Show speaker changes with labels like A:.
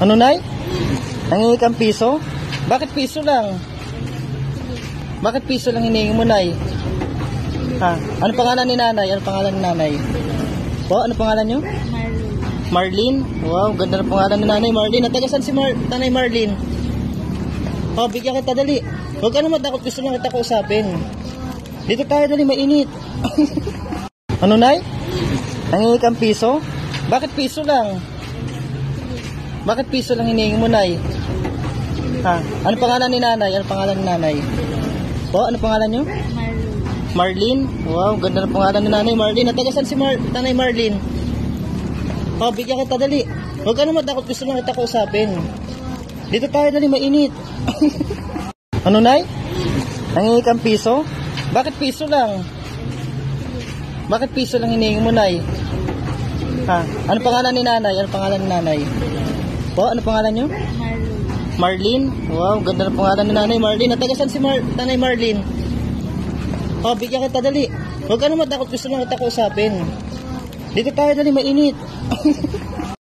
A: Ano, Nay? Nangingi kang piso? Bakit piso lang? Bakit piso lang hinihingi mo, Nay? Ha? Ano pangalan ni Nanay? Ano pangalan ni Nanay? Po, ano pangalan nyo? Marlene. Wow, ganda ng pangalan ni Nanay Marlene. Natagasan si Nanay Marlene. Oh, bigyan kita, dali. Huwag ka naman takot, gusto lang kita kausapin. Dito tayo, dali, mainit. Ano, Nay? Nangingi kang piso? Bakit piso lang? Bakit piso lang hinihingi mo, Nay? Ha? Ano pangalan ni Nanay? Ano pangalan ni Nanay? Po, ano pangalan nyo? Marlene. Wow, ganda ng pangalan ni Nanay Marlene. Natagasan si Nanay Marlene. Oh, bigyan kita, dali. Huwag ka naman takot, gusto lang kita kausapin. Dito tayo, dali, mainit. Ano, Nay? Nangingi kang piso? Bakit piso lang? Bakit piso lang hinihingi mo, Nay? Ha? Ano pangalan ni Nanay? Ano pangalan ni Nanay? Po, ano pangalan nyo? Marlene. Wow, ganda ng pangalan ni Nanay Marlene. Natagasan si Nanay Marlene. Oh, bigyan kita, dali. Huwag ka naman takot, gusto lang kita kausapin. Dito tayo, dali, mainit.